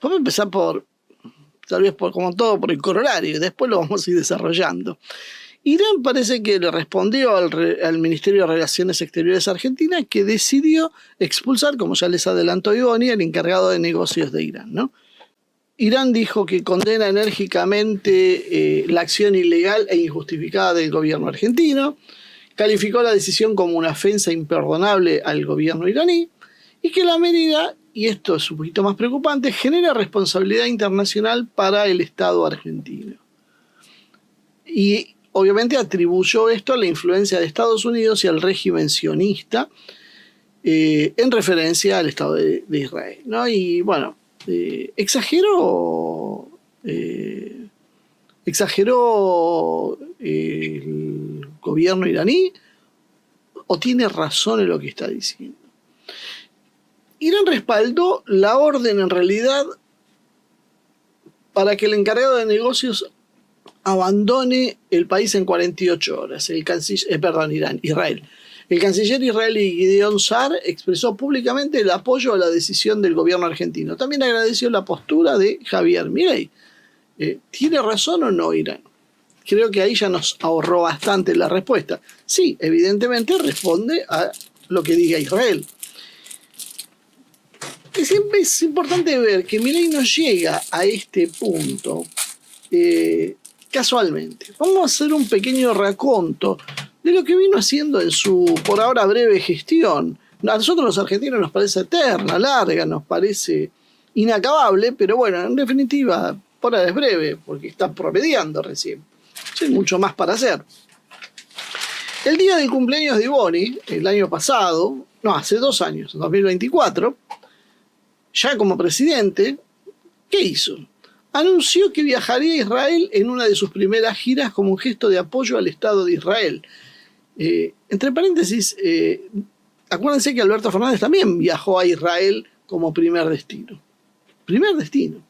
Vamos a empezar tal vez como todo, por el corolario, después lo vamos a ir desarrollando. Irán parece que le respondió al Ministerio de Relaciones Exteriores Argentina, que decidió expulsar, como ya les adelantó Ivoni, al encargado de negocios de Irán, ¿no? Irán dijo que condena enérgicamente la acción ilegal e injustificada del gobierno argentino, calificó la decisión como una ofensa imperdonable al gobierno iraní y que la medida, y esto es un poquito más preocupante, genera responsabilidad internacional para el Estado argentino. Y obviamente atribuyó esto a la influencia de Estados Unidos y al régimen sionista en referencia al Estado de Israel, ¿no? Y bueno, exageró el gobierno iraní o tiene razón en lo que está diciendo. Irán respaldó la orden en realidad para que el encargado de negocios abandone el país en 48 horas. Israel. El canciller israelí Gideon Sa'ar expresó públicamente el apoyo a la decisión del gobierno argentino. También agradeció la postura de Javier Milei. ¿Tiene razón o no Irán? Creo que ahí ya nos ahorró bastante la respuesta. Sí, evidentemente responde a lo que diga Israel. Siempre es importante ver que Milei no llega a este punto casualmente. Vamos a hacer un pequeño raconto de lo que vino haciendo en su, por ahora, breve gestión. A nosotros los argentinos nos parece eterna, larga, nos parece inacabable, pero bueno, en definitiva, por ahora es breve, porque está promediando recién. Hay mucho más para hacer. El día del cumpleaños de Ivoni, el año pasado, no, hace 2 años, en 2024, ya como presidente, ¿qué hizo? Anunció que viajaría a Israel en una de sus primeras giras como un gesto de apoyo al Estado de Israel. Entre paréntesis, acuérdense que Alberto Fernández también viajó a Israel como primer destino. Primer destino.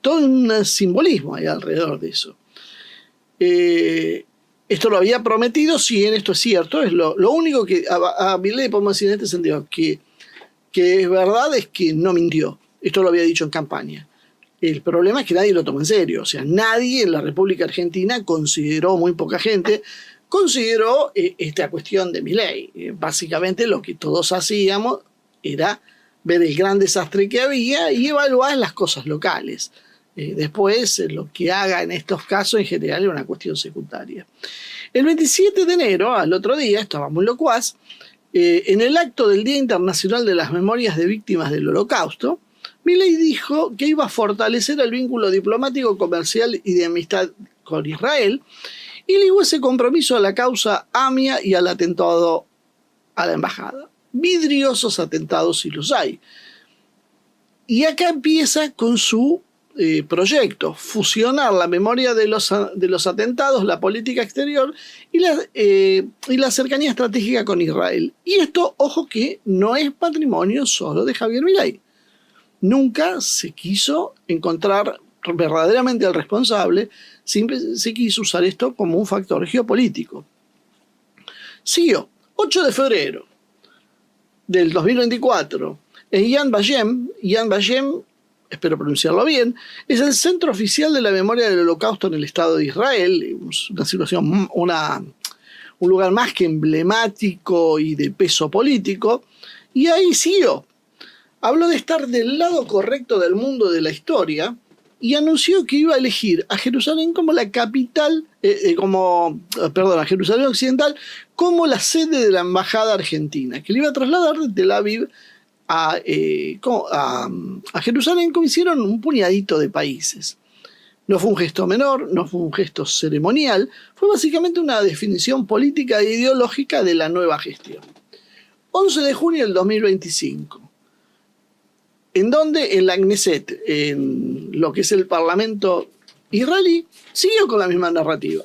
Todo un simbolismo hay alrededor de eso. Esto lo había prometido, sí, en esto es cierto. Es lo único que a Milei podemos decir en este sentido, que es verdad, es que no mintió. Esto lo había dicho en campaña. El problema es que nadie lo tomó en serio. O sea, nadie en la República Argentina consideró, muy poca gente, consideró esta cuestión de Milei. Básicamente lo que todos hacíamos era ver el gran desastre que había y evaluar las cosas locales. Después, lo que haga en estos casos en general es una cuestión secundaria. El 27 de enero, al otro día, estaba muy locuaz, en el acto del Día Internacional de las Memorias de Víctimas del Holocausto, Milei dijo que iba a fortalecer el vínculo diplomático, comercial y de amistad con Israel y ligó ese compromiso a la causa AMIA y al atentado a la embajada. Vidriosos atentados si los hay. Y acá empieza con su proyecto, fusionar la memoria de los atentados, la política exterior y la cercanía estratégica con Israel. Y esto, ojo, que no es patrimonio solo de Javier Milei. Nunca se quiso encontrar verdaderamente al responsable, siempre se quiso usar esto como un factor geopolítico. Siguió, 8 de febrero del 2024, en Yad Vashem, espero pronunciarlo bien, es el centro oficial de la memoria del Holocausto en el Estado de Israel, una situación, un lugar más que emblemático y de peso político, y ahí siguió. Habló de estar del lado correcto del mundo de la historia y anunció que iba a elegir a Jerusalén como la capital, a Jerusalén Occidental como la sede de la embajada argentina, que le iba a trasladar de Tel Aviv a Jerusalén, como hicieron un puñadito de países. No fue un gesto menor, no fue un gesto ceremonial, fue básicamente una definición política e ideológica de la nueva gestión. 11 de junio del 2025. En donde en la Knesset, en lo que es el Parlamento israelí, siguió con la misma narrativa.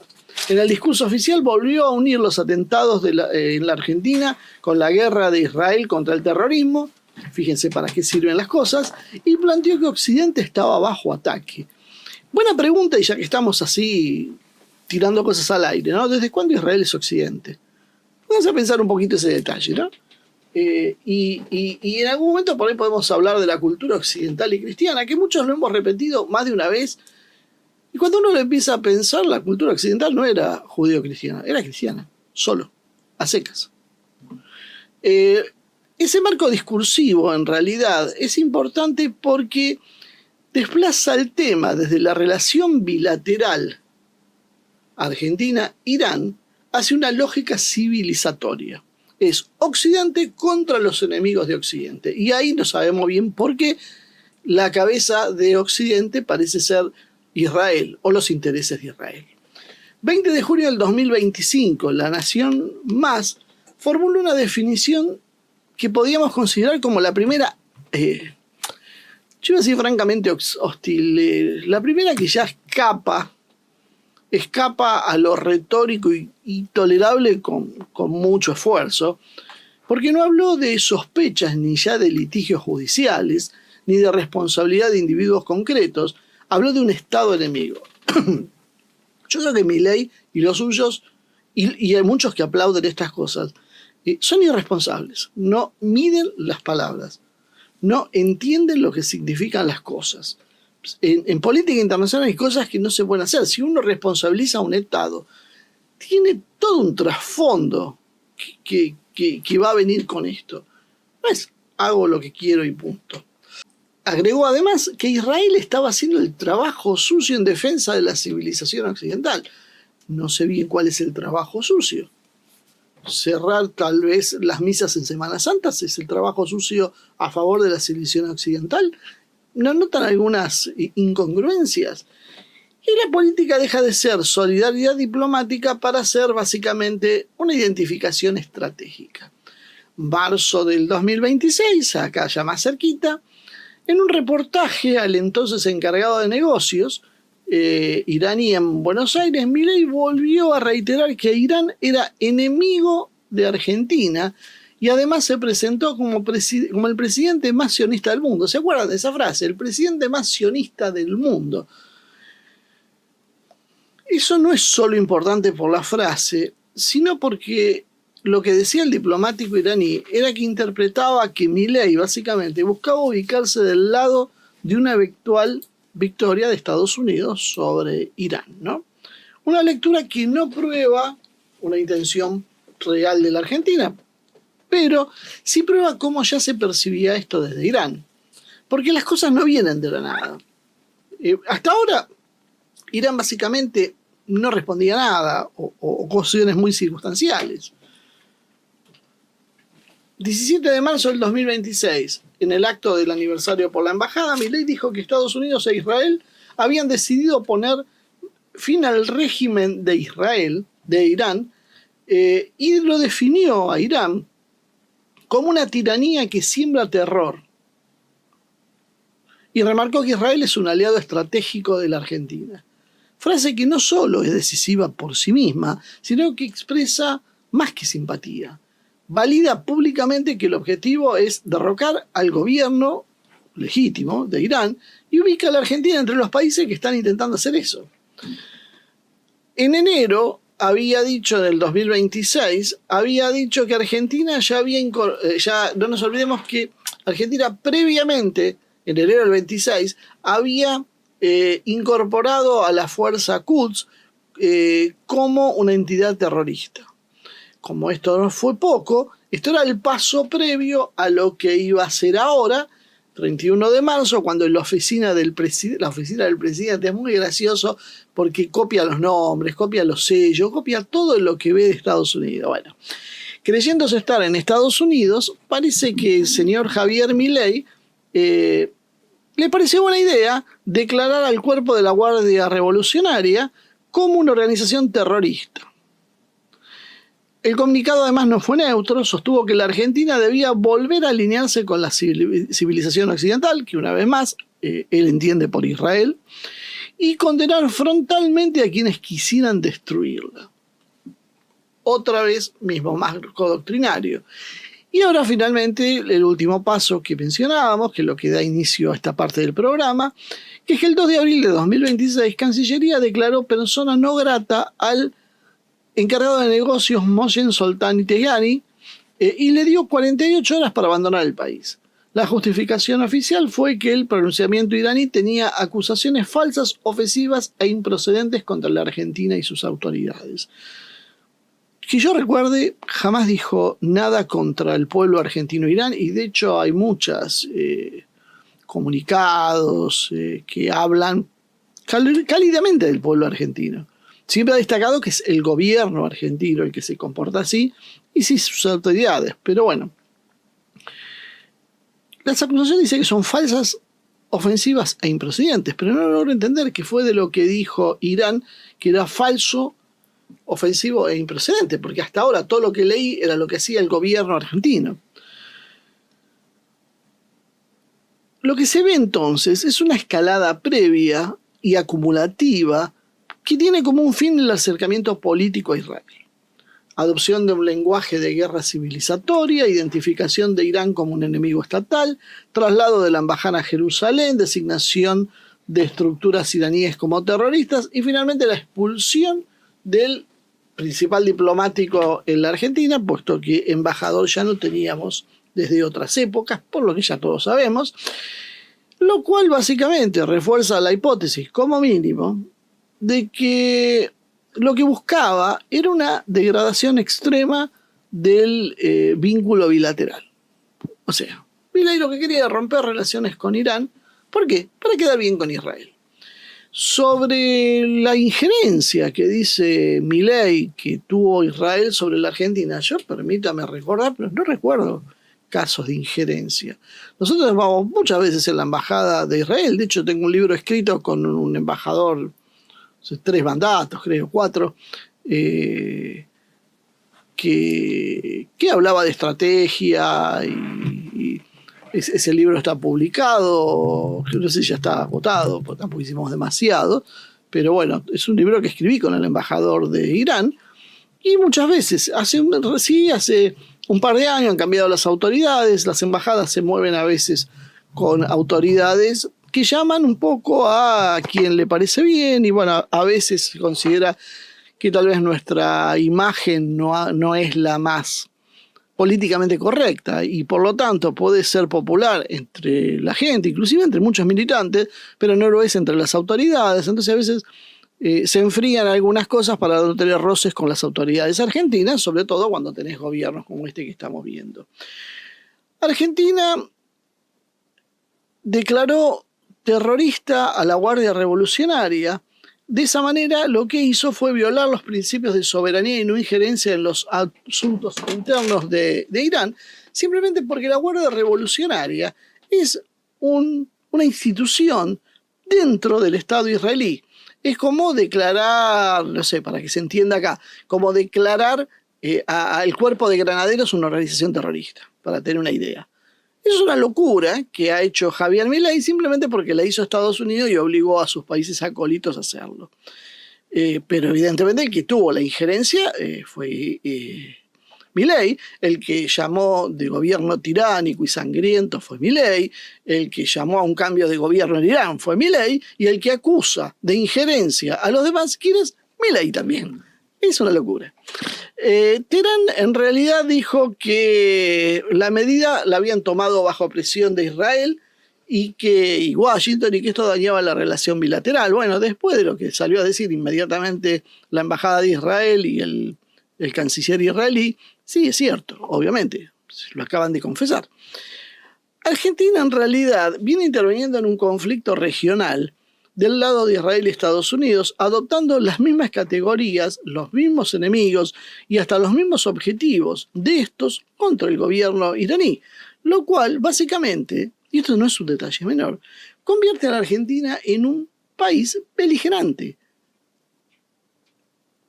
En el discurso oficial volvió a unir los atentados en la Argentina con la guerra de Israel contra el terrorismo, fíjense para qué sirven las cosas, y planteó que Occidente estaba bajo ataque. Buena pregunta, y ya que estamos así tirando cosas al aire, ¿no? ¿Desde cuándo Israel es Occidente? Vamos a pensar un poquito ese detalle, ¿no? Y en algún momento por ahí podemos hablar de la cultura occidental y cristiana, que muchos lo hemos repetido más de una vez. Y cuando uno le empieza a pensar, la cultura occidental no era judeo-cristiana, era cristiana, solo, a secas. Ese marco discursivo, en realidad, es importante porque desplaza el tema desde la relación bilateral Argentina-Irán hacia una lógica civilizatoria. Es Occidente contra los enemigos de Occidente. Y ahí no sabemos bien por qué la cabeza de Occidente parece ser Israel o los intereses de Israel. 20 de junio del 2025, La Nación Más formuló una definición que podíamos considerar como la primera, yo iba a decir francamente hostil, la primera que ya escapa a lo retórico y tolerable con mucho esfuerzo, porque no habló de sospechas ni ya de litigios judiciales, ni de responsabilidad de individuos concretos, habló de un Estado enemigo. Yo creo que Milei y los suyos, y hay muchos que aplauden estas cosas, son irresponsables, no miden las palabras, no entienden lo que significan las cosas. En política internacional hay cosas que no se pueden hacer. Si uno responsabiliza a un Estado, tiene todo un trasfondo que va a venir con esto. No es hago lo que quiero y punto. Agregó además que Israel estaba haciendo el trabajo sucio en defensa de la civilización occidental. No sé bien cuál es el trabajo sucio. Cerrar tal vez las misas en Semana Santa es el trabajo sucio a favor de la civilización occidental. ¿No notan algunas incongruencias? Y la política deja de ser solidaridad diplomática para ser básicamente una identificación estratégica. Marzo del 2026, acá ya más cerquita, en un reportaje al entonces encargado de negocios iraní en Buenos Aires, Milei volvió a reiterar que Irán era enemigo de Argentina y además se presentó como el presidente más sionista del mundo. ¿Se acuerdan de esa frase? El presidente más sionista del mundo. Eso no es solo importante por la frase, sino porque lo que decía el diplomático iraní era que interpretaba que Milei básicamente buscaba ubicarse del lado de una eventual victoria de Estados Unidos sobre Irán, ¿no? Una lectura que no prueba una intención real de la Argentina, pero sí prueba cómo ya se percibía esto desde Irán, porque las cosas no vienen de la nada. Hasta ahora, Irán básicamente no respondía a nada o cuestiones muy circunstanciales. 17 de marzo del 2026, en el acto del aniversario por la embajada, Milei dijo que Estados Unidos e Israel habían decidido poner fin al régimen de Israel, de Irán, y lo definió a Irán como una tiranía que siembra terror. Y remarcó que Israel es un aliado estratégico de la Argentina. Frase que no solo es decisiva por sí misma, sino que expresa más que simpatía. Valida públicamente que el objetivo es derrocar al gobierno legítimo de Irán y ubica a la Argentina entre los países que están intentando hacer eso. En enero había dicho, en el 2026, había dicho que Argentina ya no nos olvidemos que Argentina previamente, en enero del 26, había incorporado a la fuerza Quds como una entidad terrorista. Como esto no fue poco, esto era el paso previo a lo que iba a ser ahora, 31 de marzo, cuando en la oficina del presidente es muy gracioso porque copia los nombres, copia los sellos, copia todo lo que ve de Estados Unidos. Bueno, creyéndose estar en Estados Unidos, parece que el señor Javier Milei le pareció buena idea declarar al cuerpo de la Guardia Revolucionaria como una organización terrorista. El comunicado además no fue neutro, sostuvo que la Argentina debía volver a alinearse con la civilización occidental, que una vez más él entiende por Israel, y condenar frontalmente a quienes quisieran destruirla. Otra vez, mismo marco doctrinario. Y ahora finalmente el último paso que mencionábamos, que es lo que da inicio a esta parte del programa, que es que el 2 de abril de 2026 Cancillería declaró persona no grata al encargado de negocios Mohsen Soltani Tehrani, y le dio 48 horas para abandonar el país. La justificación oficial fue que el pronunciamiento iraní tenía acusaciones falsas, ofensivas e improcedentes contra la Argentina y sus autoridades. Que yo recuerde, jamás dijo nada contra el pueblo argentino-Irán, y de hecho hay muchos comunicados que hablan cálidamente del pueblo argentino. Siempre ha destacado que es el gobierno argentino el que se comporta así, y sí sus autoridades, pero bueno. Las acusaciones dicen que son falsas, ofensivas e improcedentes, pero no logro entender qué fue de lo que dijo Irán que era falso, ofensivo e improcedente, porque hasta ahora todo lo que leí era lo que hacía el gobierno argentino. Lo que se ve entonces es una escalada previa y acumulativa que tiene como un fin el acercamiento político a Israel. Adopción de un lenguaje de guerra civilizatoria, identificación de Irán como un enemigo estatal, traslado de la embajada a Jerusalén, designación de estructuras iraníes como terroristas y finalmente la expulsión del principal diplomático en la Argentina, puesto que embajador ya no teníamos desde otras épocas, por lo que ya todos sabemos, lo cual básicamente refuerza la hipótesis, como mínimo, de que lo que buscaba era una degradación extrema del vínculo bilateral. O sea, Milei lo que quería era romper relaciones con Irán. ¿Por qué? Para quedar bien con Israel. Sobre la injerencia que dice Milei que tuvo Israel sobre la Argentina, yo permítame recordar, pero no recuerdo casos de injerencia. Nosotros vamos muchas veces en la embajada de Israel. De hecho, tengo un libro escrito con un embajador, 3 mandatos, creo, 4, que hablaba de estrategia y ese libro está publicado, no sé si ya está agotado, porque tampoco hicimos demasiado, pero bueno, es un libro que escribí con el embajador de Irán, y muchas veces, hace un par de años han cambiado las autoridades, las embajadas se mueven a veces con autoridades que llaman un poco a quien le parece bien, y bueno, a veces se considera que tal vez nuestra imagen no es la más políticamente correcta y por lo tanto puede ser popular entre la gente, inclusive entre muchos militantes, pero no lo es entre las autoridades. Entonces a veces se enfrían algunas cosas para no tener roces con las autoridades argentinas, sobre todo cuando tenés gobiernos como este que estamos viendo. Argentina declaró terrorista a la Guardia Revolucionaria. De esa manera, lo que hizo fue violar los principios de soberanía y no injerencia en los asuntos internos de Irán, simplemente porque la Guardia Revolucionaria es una institución dentro del Estado israelí. Es como declarar, no sé, para que se entienda acá, como declarar al Cuerpo de Granaderos una organización terrorista, para tener una idea. Es una locura que ha hecho Javier Milei simplemente porque la hizo Estados Unidos y obligó a sus países acólitos a hacerlo. Pero evidentemente el que tuvo la injerencia fue Milei. El que llamó de gobierno tiránico y sangriento fue Milei. El que llamó a un cambio de gobierno en Irán fue Milei. Y el que acusa de injerencia a los demás, ¿quién es? Milei también. Es una locura. Teherán en realidad dijo que la medida la habían tomado bajo presión de Israel y Washington, y que esto dañaba la relación bilateral. Bueno, después de lo que salió a decir inmediatamente la embajada de Israel y el canciller israelí, sí, es cierto, obviamente, lo acaban de confesar. Argentina en realidad viene interviniendo en un conflicto regional del lado de Israel y Estados Unidos, adoptando las mismas categorías, los mismos enemigos y hasta los mismos objetivos de estos contra el gobierno iraní, lo cual básicamente, y esto no es un detalle menor, convierte a la Argentina en un país beligerante,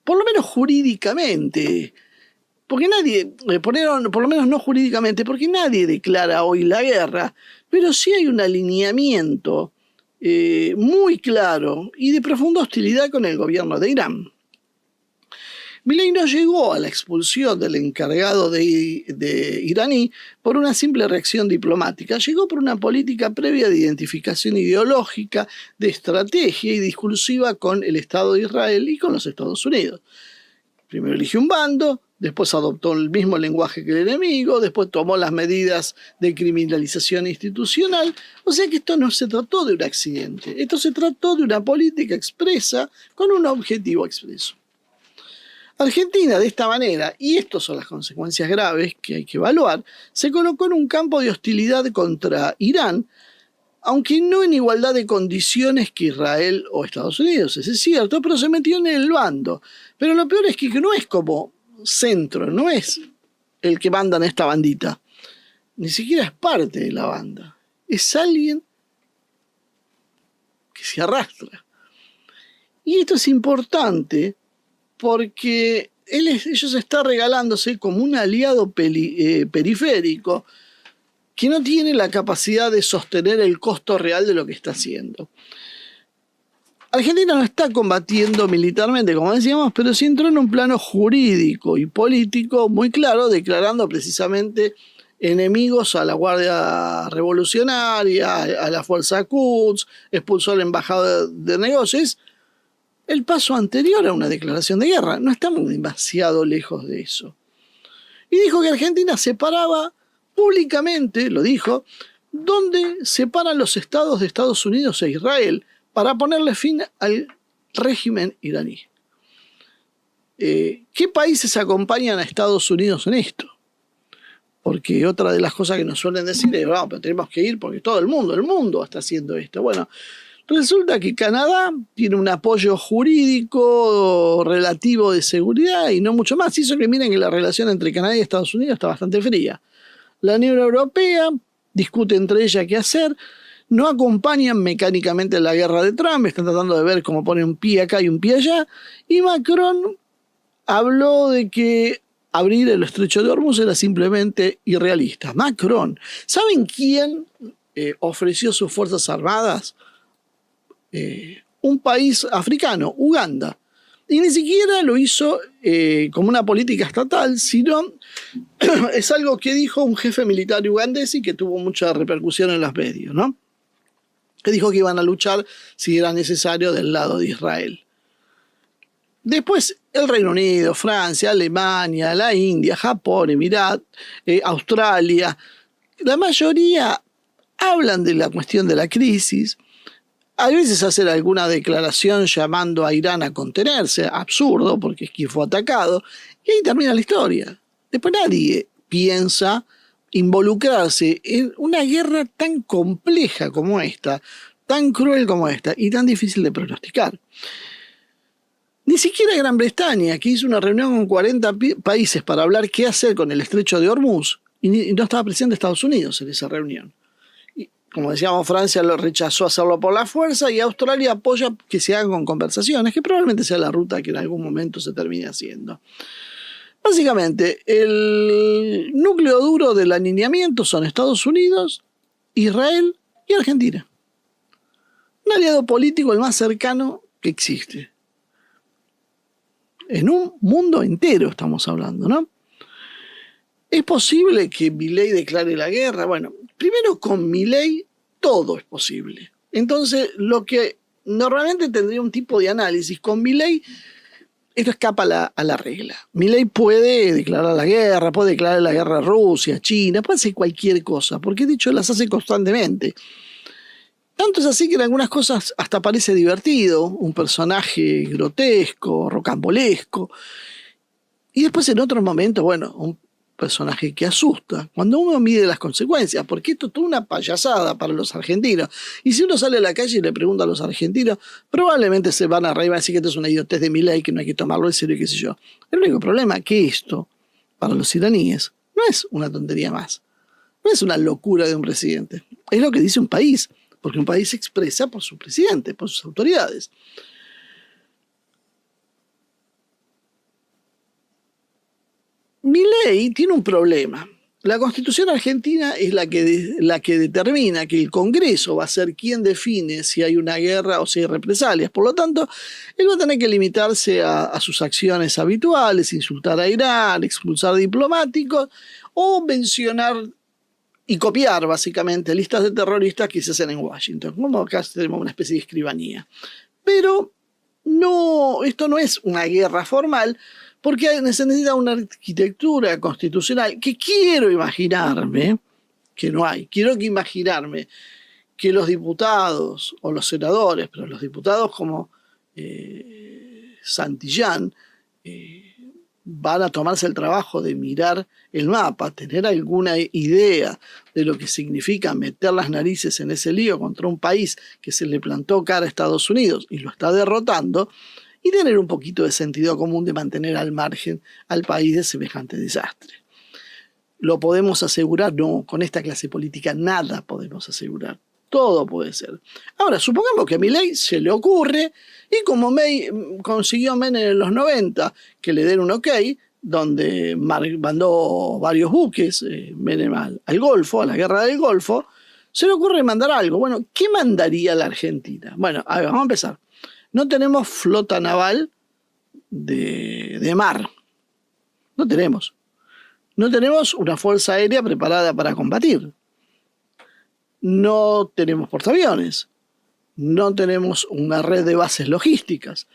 por lo menos jurídicamente, porque nadie, por lo menos no jurídicamente, porque nadie declara hoy la guerra, pero sí hay un alineamiento muy claro y de profunda hostilidad con el gobierno de Irán. Milei no llegó a la expulsión del encargado de iraní por una simple reacción diplomática, llegó por una política previa de identificación ideológica, de estrategia y discursiva con el Estado de Israel y con los Estados Unidos. Primero eligió un bando, después adoptó el mismo lenguaje que el enemigo, después tomó las medidas de criminalización institucional. O sea que esto no se trató de un accidente, esto se trató de una política expresa con un objetivo expreso. Argentina, de esta manera, y estas son las consecuencias graves que hay que evaluar, se colocó en un campo de hostilidad contra Irán, aunque no en igualdad de condiciones que Israel o Estados Unidos, eso es cierto, pero se metió en el bando. Pero lo peor es que no es como centro, no es el que manda en esta bandita, ni siquiera es parte de la banda, es alguien que se arrastra. Y esto es importante porque ellos están regalándose como un aliado periférico que no tiene la capacidad de sostener el costo real de lo que está haciendo. Argentina no está combatiendo militarmente, como decíamos, pero sí entró en un plano jurídico y político muy claro, declarando precisamente enemigos a la Guardia Revolucionaria, a la Fuerza Quds, expulsó al embajador de negocios. El paso anterior a una declaración de guerra. No estamos demasiado lejos de eso. Y dijo que Argentina separaba públicamente, lo dijo, donde separan los estados de Estados Unidos e Israel para ponerle fin al régimen iraní. ¿Qué países acompañan a Estados Unidos en esto? Porque otra de las cosas que nos suelen decir es, pero tenemos que ir porque todo el mundo está haciendo esto. Bueno, resulta que Canadá tiene un apoyo jurídico relativo de seguridad y no mucho más. Hizo que miren que la relación entre Canadá y Estados Unidos está bastante fría. La Unión Europea discute entre ella qué hacer. No acompañan mecánicamente la guerra de Trump, están tratando de ver cómo pone un pie acá y un pie allá. Y Macron habló de que abrir el estrecho de Hormuz era simplemente irrealista. Macron. ¿Saben quién ofreció sus fuerzas armadas? Un país africano, Uganda. Y ni siquiera lo hizo como una política estatal, sino es algo que dijo un jefe militar ugandés y que tuvo mucha repercusión en los medios, ¿no? Que dijo que iban a luchar, si era necesario, del lado de Israel. Después el Reino Unido, Francia, Alemania, la India, Japón, Emirat, Australia, la mayoría hablan de la cuestión de la crisis. A veces hacen alguna declaración llamando a Irán a contenerse, absurdo, porque es quien fue atacado, y ahí termina la historia. Después nadie piensa involucrarse en una guerra tan compleja como esta, tan cruel como esta, y tan difícil de pronosticar. Ni siquiera Gran Bretaña, que hizo una reunión con 40 países para hablar qué hacer con el estrecho de Hormuz, y no estaba presente Estados Unidos en esa reunión. Como decíamos, Francia lo rechazó hacerlo por la fuerza y Australia apoya que se hagan con conversaciones, que probablemente sea la ruta que en algún momento se termine haciendo. Básicamente, el núcleo duro del alineamiento son Estados Unidos, Israel y Argentina. Un aliado político el más cercano que existe. En un mundo entero estamos hablando, ¿no? ¿Es posible que Milei declare la guerra? Bueno, primero con Milei todo es posible. Entonces, lo que normalmente tendría un tipo de análisis, con Milei esto escapa a la regla. Milei puede declarar la guerra, puede declarar la guerra a Rusia, China, puede hacer cualquier cosa, porque de hecho las hace constantemente. Tanto es así que en algunas cosas hasta parece divertido, un personaje grotesco, rocambolesco. Y después en otros momentos, bueno, un personaje que asusta. Cuando uno mide las consecuencias, porque esto es toda una payasada para los argentinos. Y si uno sale a la calle y le pregunta a los argentinos, probablemente se van a reír y van a decir que esto es una idiotez de Milei, que no hay que tomarlo en serio, qué sé yo. El único problema es que esto, para los iraníes, no es una tontería más. No es una locura de un presidente. Es lo que dice un país, porque un país se expresa por su presidente, por sus autoridades. Milei tiene un problema. La Constitución argentina es la que determina que el Congreso va a ser quien define si hay una guerra o si hay represalias. Por lo tanto, él va a tener que limitarse a sus acciones habituales, insultar a Irán, expulsar diplomáticos o mencionar y copiar básicamente listas de terroristas que se hacen en Washington. Como acá tenemos una especie de escribanía. Pero no, esto no es una guerra formal, porque se necesita una arquitectura constitucional que quiero imaginarme, que no hay, quiero que imaginarme que los diputados o los senadores, pero los diputados como Santillán, van a tomarse el trabajo de mirar el mapa, tener alguna idea de lo que significa meter las narices en ese lío contra un país que se le plantó cara a Estados Unidos y lo está derrotando, y tener un poquito de sentido común de mantener al margen al país de semejante desastre. ¿Lo podemos asegurar? No, con esta clase política nada podemos asegurar. Todo puede ser. Ahora, supongamos que a Milei se le ocurre, y como consiguió Menem en los 90, que le den un ok, donde mandó varios buques, Menem al Golfo, a la guerra del Golfo, se le ocurre mandar algo. Bueno, ¿qué mandaría la Argentina? Bueno, a ver, vamos a empezar. No tenemos flota naval de mar. No tenemos. No tenemos una fuerza aérea preparada para combatir. No tenemos portaaviones. No tenemos una red de bases logísticas.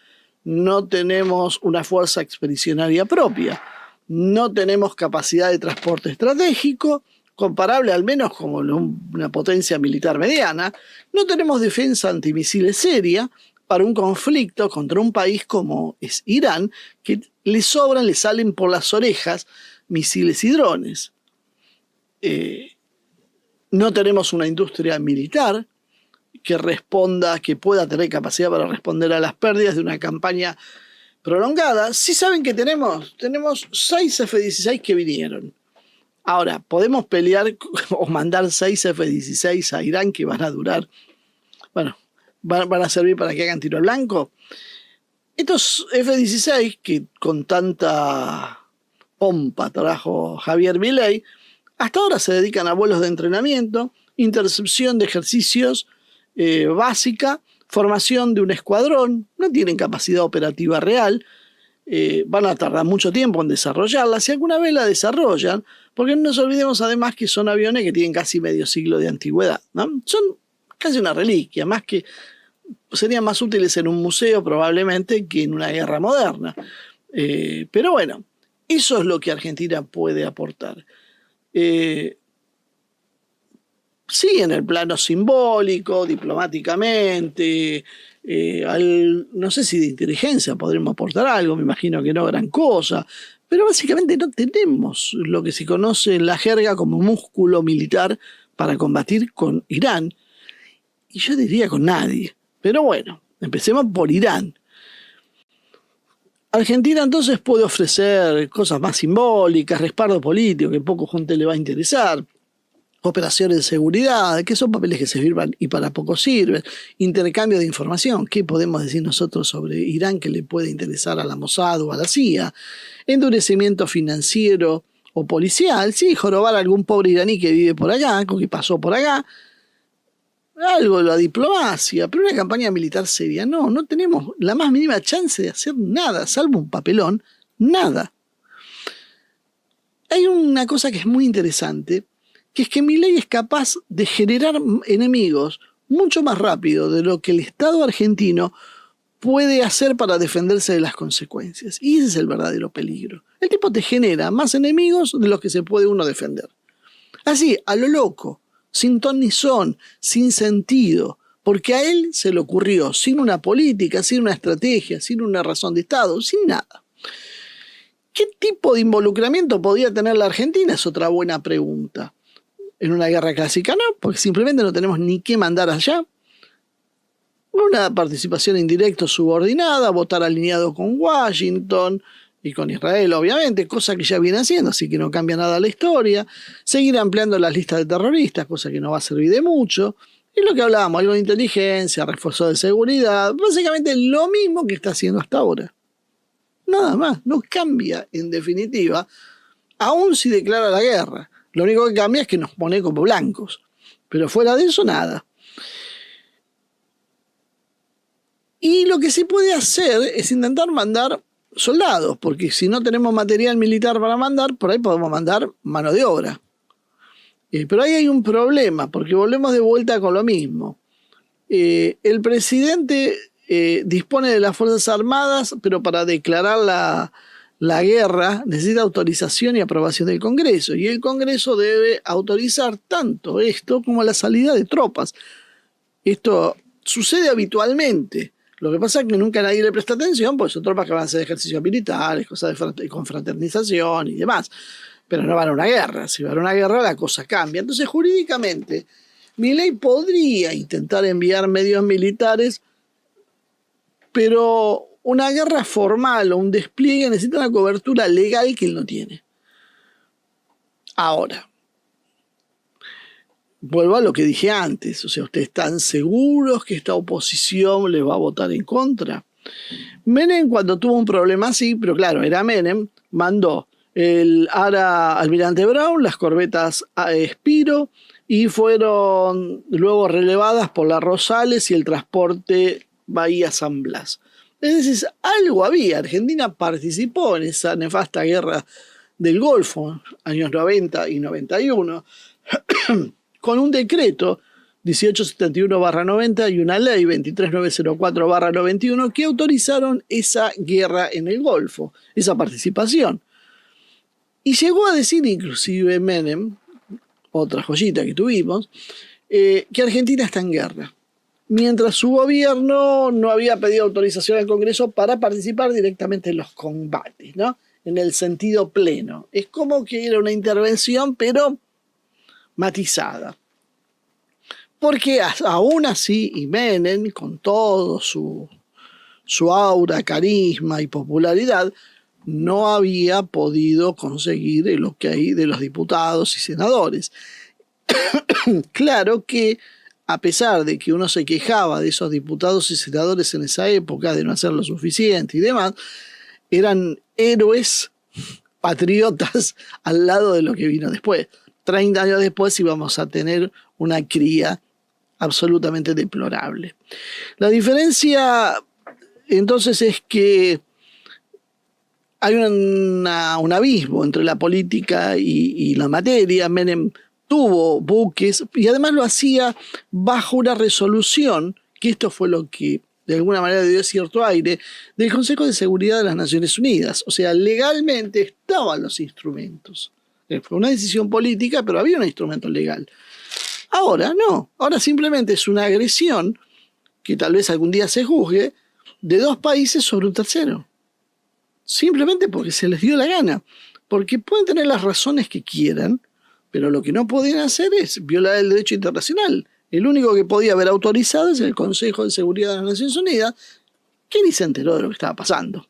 No tenemos una fuerza expedicionaria propia. No tenemos capacidad de transporte estratégico, comparable al menos como una potencia militar mediana. No tenemos defensa antimisiles seria para un conflicto contra un país como es Irán, que le sobran, le salen por las orejas misiles y drones. No tenemos una industria militar que responda, que pueda tener capacidad para responder a las pérdidas de una campaña prolongada. Sí saben que tenemos 6 F-16 que vinieron. Ahora, podemos pelear o mandar 6 F-16 a Irán que van a durar, bueno, van a servir para que hagan tiro al blanco. Estos F-16 que con tanta pompa trajo Javier Milei, hasta ahora se dedican a vuelos de entrenamiento, intercepción de ejercicios básica, formación de un escuadrón, no tienen capacidad operativa real, van a tardar mucho tiempo en desarrollarla, si alguna vez la desarrollan, porque no nos olvidemos además que son aviones que tienen casi medio siglo de antigüedad, ¿no? Son casi una reliquia, más que serían más útiles en un museo probablemente que en una guerra moderna. Pero bueno, eso es lo que Argentina puede aportar. Sí, en el plano simbólico, diplomáticamente, no sé si de inteligencia podremos aportar algo, me imagino que no gran cosa, pero básicamente no tenemos lo que se conoce en la jerga como músculo militar para combatir con Irán, y yo diría con nadie. Pero bueno, empecemos por Irán. Argentina entonces puede ofrecer cosas más simbólicas, respaldo político que poco gente le va a interesar, operaciones de seguridad, que son papeles que se firman y para poco sirven, intercambio de información, ¿qué podemos decir nosotros sobre Irán que le puede interesar a la Mossad o a la CIA? Endurecimiento financiero o policial, sí, jorobar a algún pobre iraní que vive por allá, que pasó por acá, algo de la diplomacia, pero una campaña militar seria, no tenemos la más mínima chance de hacer nada, salvo un papelón, nada. Hay una cosa que es muy interesante, que es que Milei es capaz de generar enemigos mucho más rápido de lo que el Estado argentino puede hacer para defenderse de las consecuencias. Y ese es el verdadero peligro. El tipo te genera más enemigos de los que se puede uno defender. Así, a lo loco, sin ton ni son, sin sentido, porque a él se le ocurrió, sin una política, sin una estrategia, sin una razón de Estado, sin nada. ¿Qué tipo de involucramiento podía tener la Argentina? Es otra buena pregunta. En una guerra clásica no, porque simplemente no tenemos ni qué mandar allá. Una participación indirecta subordinada, votar alineado con Washington y con Israel, obviamente, cosa que ya viene haciendo, así que no cambia nada la historia. Seguir ampliando las listas de terroristas, cosa que no va a servir de mucho. Y lo que hablábamos, algo de inteligencia, refuerzo de seguridad, básicamente lo mismo que está haciendo hasta ahora. Nada más, no cambia en definitiva, aun si declara la guerra. Lo único que cambia es que nos pone como blancos. Pero fuera de eso, nada. Y lo que se puede hacer es intentar mandar soldados, porque si no tenemos material militar para mandar, por ahí podemos mandar mano de obra. Pero ahí hay un problema, porque volvemos de vuelta con lo mismo. El presidente dispone de las Fuerzas Armadas, pero para declarar la guerra necesita autorización y aprobación del Congreso, y el Congreso debe autorizar tanto esto como la salida de tropas. Esto sucede habitualmente. Lo que pasa es que nunca nadie le presta atención, porque son tropas que van a hacer ejercicios militares, cosas de confraternización y demás. Pero no van a una guerra. Si van a una guerra, la cosa cambia. Entonces, jurídicamente, Milei podría intentar enviar medios militares, pero una guerra formal o un despliegue necesita una cobertura legal que él no tiene. Ahora, vuelvo a lo que dije antes. O sea, ¿ustedes están seguros que esta oposición les va a votar en contra? Menem, cuando tuvo un problema así, pero claro, era Menem, mandó el Ara Almirante Brown, las corbetas Spiro, y fueron luego relevadas por la Rosales y el transporte Bahía San Blas. Es decir, algo había. Argentina participó en esa nefasta guerra del Golfo, años 90 y 91, con un decreto 1871/90 y una ley 23904/91 que autorizaron esa guerra en el Golfo, esa participación. Y llegó a decir inclusive Menem, otra joyita que tuvimos, que Argentina está en guerra, mientras su gobierno no había pedido autorización al Congreso para participar directamente en los combates, ¿no? En el sentido pleno. Es como que era una intervención, pero matizada. Porque aún así, y Menem, con todo su aura, carisma y popularidad, no había podido conseguir el ok de los diputados y senadores. Claro que, a pesar de que uno se quejaba de esos diputados y senadores en esa época, de no hacer lo suficiente y demás, eran héroes patriotas al lado de lo que vino después. 30 años después íbamos a tener una cría absolutamente deplorable. La diferencia entonces es que hay un abismo entre la política y la materia. Menem tuvo buques y además lo hacía bajo una resolución, que esto fue lo que de alguna manera dio cierto aire, del Consejo de Seguridad de las Naciones Unidas. O sea, legalmente estaban los instrumentos. Fue una decisión política, pero había un instrumento legal. Ahora no, ahora simplemente es una agresión, que tal vez algún día se juzgue, de dos países sobre un tercero. Simplemente porque se les dio la gana. Porque pueden tener las razones que quieran, pero lo que no pueden hacer es violar el derecho internacional. El único que podía haber autorizado es el Consejo de Seguridad de las Naciones Unidas, que ni se enteró de lo que estaba pasando.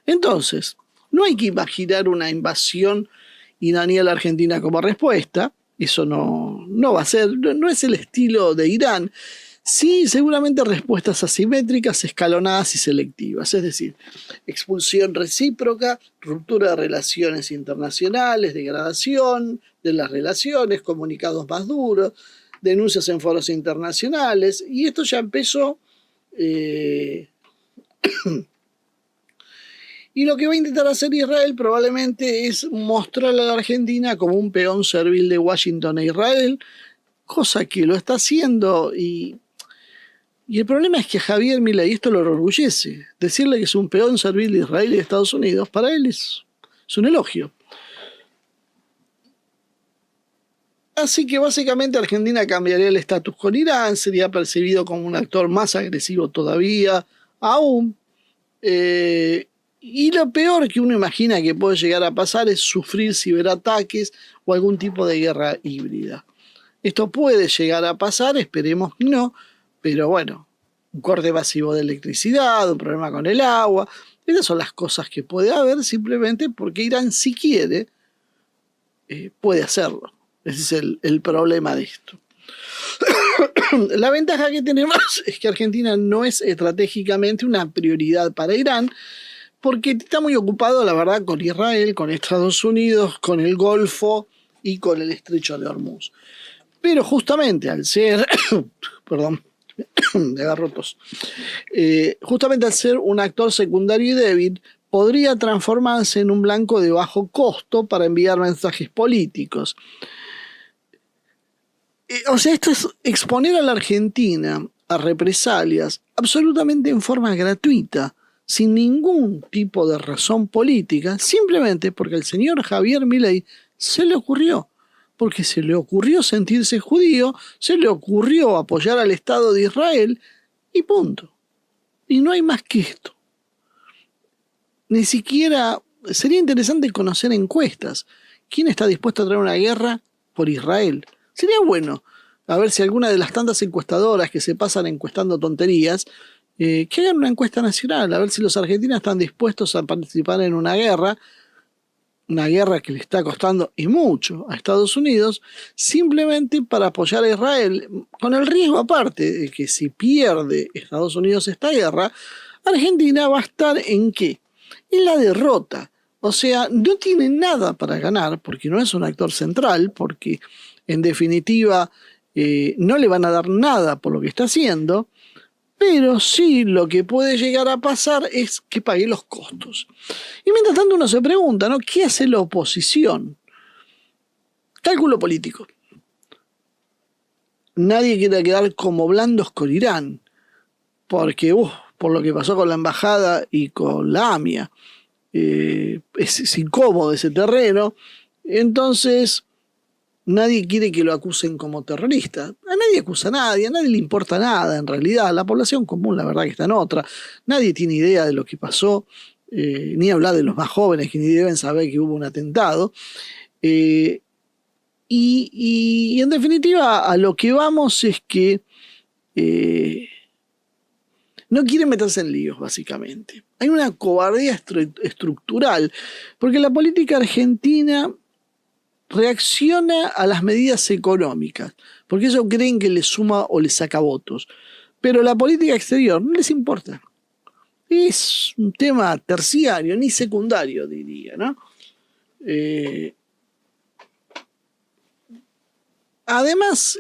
Entonces, no hay que imaginar una invasión iraní a la Argentina como respuesta. Eso no va a ser, no es el estilo de Irán. Sí, seguramente respuestas asimétricas, escalonadas y selectivas, es decir, expulsión recíproca, ruptura de relaciones internacionales, degradación de las relaciones, comunicados más duros, denuncias en foros internacionales, y esto ya empezó. Y lo que va a intentar hacer Israel probablemente es mostrar a la Argentina como un peón servil de Washington e Israel, cosa que lo está haciendo. Y el problema es que a Javier Milei esto lo enorgullece. Decirle que es un peón servil de Israel y de Estados Unidos, para él es un elogio. Así que básicamente Argentina cambiaría el estatus con Irán, sería percibido como un actor más agresivo todavía, aún. Y lo peor que uno imagina que puede llegar a pasar es sufrir ciberataques o algún tipo de guerra híbrida. Esto puede llegar a pasar, esperemos no, pero bueno, un corte masivo de electricidad, un problema con el agua, esas son las cosas que puede haber simplemente porque Irán, si quiere, puede hacerlo. Ese es el problema de esto. La ventaja que tenemos es que Argentina no es estratégicamente una prioridad para Irán, porque está muy ocupado, la verdad, con Israel, con Estados Unidos, con el Golfo y con el Estrecho de Hormuz. Pero justamente al ser, perdón, me agarro tos, justamente al ser un actor secundario y débil, podría transformarse en un blanco de bajo costo para enviar mensajes políticos. O sea, esto es exponer a la Argentina a represalias absolutamente en forma gratuita, sin ningún tipo de razón política, simplemente porque al señor Javier Milei se le ocurrió. Porque se le ocurrió sentirse judío, se le ocurrió apoyar al Estado de Israel y punto. Y no hay más que esto. Ni siquiera sería interesante conocer encuestas. ¿Quién está dispuesto a traer una guerra por Israel? Sería bueno a ver si alguna de las tantas encuestadoras que se pasan encuestando tonterías, que hagan una encuesta nacional, a ver si los argentinos están dispuestos a participar en una guerra que le está costando y mucho a Estados Unidos, simplemente para apoyar a Israel, con el riesgo aparte de que si pierde Estados Unidos esta guerra, Argentina va a estar ¿en qué? En la derrota. O sea, no tiene nada para ganar, porque no es un actor central, porque en definitiva no le van a dar nada por lo que está haciendo, pero sí lo que puede llegar a pasar es que pague los costos. Y mientras tanto uno se pregunta, ¿no? ¿Qué hace la oposición? Cálculo político. Nadie quiere quedar como blandos con Irán, porque por lo que pasó con la embajada y con la AMIA, es incómodo ese terreno. Entonces nadie quiere que lo acusen como terrorista. A nadie acusa a nadie le importa nada en realidad. La población común la verdad que está en otra. Nadie tiene idea de lo que pasó, ni hablar de los más jóvenes que ni deben saber que hubo un atentado. Y en definitiva a lo que vamos es que no quieren meterse en líos, básicamente. Hay una cobardía estructural, porque la política argentina reacciona a las medidas económicas, porque eso creen que les suma o les saca votos. Pero la política exterior no les importa. Es un tema terciario, ni secundario, diría, ¿no? Además,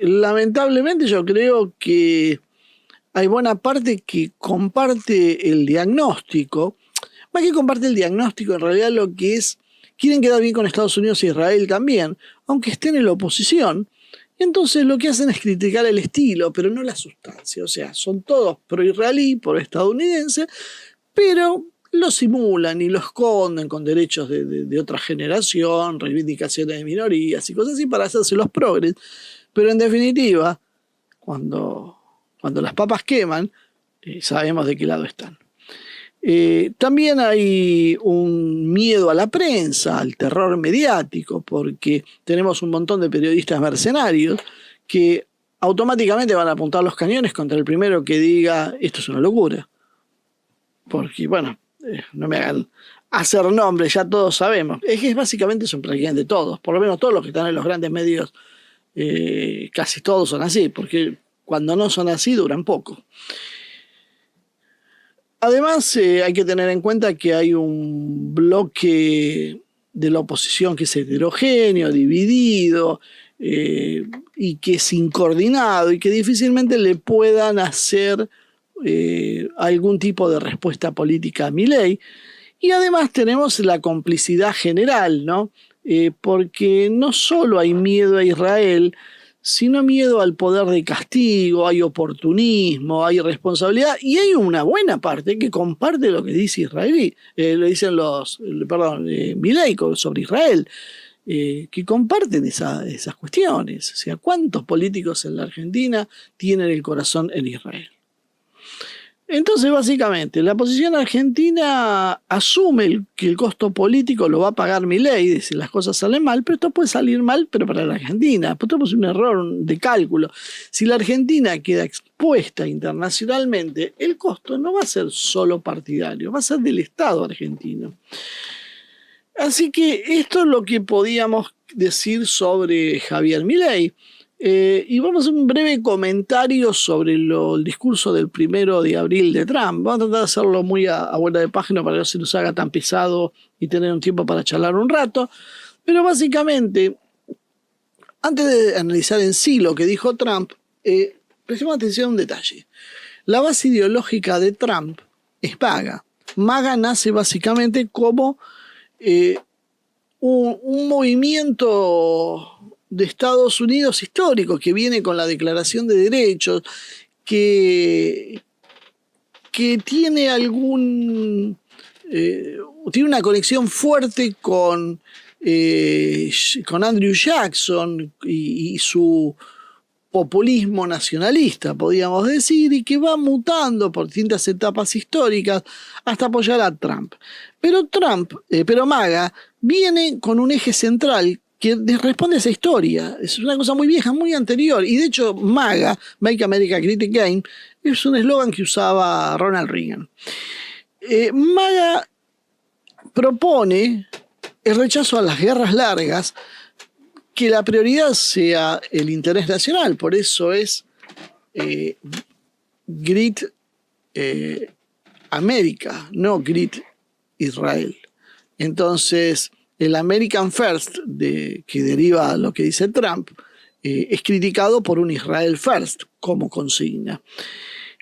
lamentablemente yo creo que hay buena parte que comparte el diagnóstico. Más que comparte el diagnóstico, en realidad lo que es, quieren quedar bien con Estados Unidos e Israel también, aunque estén en la oposición. Entonces lo que hacen es criticar el estilo, pero no la sustancia. O sea, son todos pro-israelí, pro-estadounidense, pero lo simulan y lo esconden con derechos de otra generación, reivindicaciones de minorías y cosas así para hacerse los progres. Pero en definitiva, cuando las papas queman, sabemos de qué lado están. También hay un miedo a la prensa, al terror mediático, porque tenemos un montón de periodistas mercenarios que automáticamente van a apuntar los cañones contra el primero que diga esto es una locura. Porque, bueno, no me hagan hacer nombres, ya todos sabemos. Es que básicamente son prácticamente todos, por lo menos todos los que están en los grandes medios, casi todos son así, porque cuando no son así duran poco. Además, hay que tener en cuenta que hay un bloque de la oposición que es heterogéneo, dividido, y que es incoordinado y que difícilmente le puedan hacer algún tipo de respuesta política a Milei. Y además tenemos la complicidad general, ¿no? Porque no solo hay miedo a Israel, sino miedo al poder de castigo, hay oportunismo, hay responsabilidad, y hay una buena parte que comparte lo que dice Israel, lo dicen Milei sobre Israel, que comparten esas cuestiones. O sea, ¿cuántos políticos en la Argentina tienen el corazón en Israel? Entonces, básicamente, la posición argentina asume que el costo político lo va a pagar Milei si las cosas salen mal, pero esto puede salir mal, pero para la Argentina. Esto es un error de cálculo. Si la Argentina queda expuesta internacionalmente, el costo no va a ser solo partidario, va a ser del Estado argentino. Así que esto es lo que podíamos decir sobre Javier Milei. Y vamos a hacer un breve comentario sobre el discurso del 1 de abril de Trump. Vamos a tratar de hacerlo muy a vuelta de página para que no se nos haga tan pesado y tener un tiempo para charlar un rato. Pero básicamente, antes de analizar en sí lo que dijo Trump, prestemos atención a un detalle. La base ideológica de Trump es MAGA. MAGA nace básicamente como un movimiento de Estados Unidos histórico que viene con la Declaración de Derechos, que que tiene tiene una conexión fuerte con Andrew Jackson y su populismo nacionalista, podríamos decir, y que va mutando por distintas etapas históricas hasta apoyar a Trump. Pero MAGA viene con un eje central que responde a esa historia. Es una cosa muy vieja, muy anterior. Y de hecho, MAGA, Make America Great Again, es un eslogan que usaba Ronald Reagan. MAGA propone el rechazo a las guerras largas, que la prioridad sea el interés nacional. Por eso es Great America, no Great Israel. Entonces, el American First, que deriva a lo que dice Trump, es criticado por un Israel First como consigna.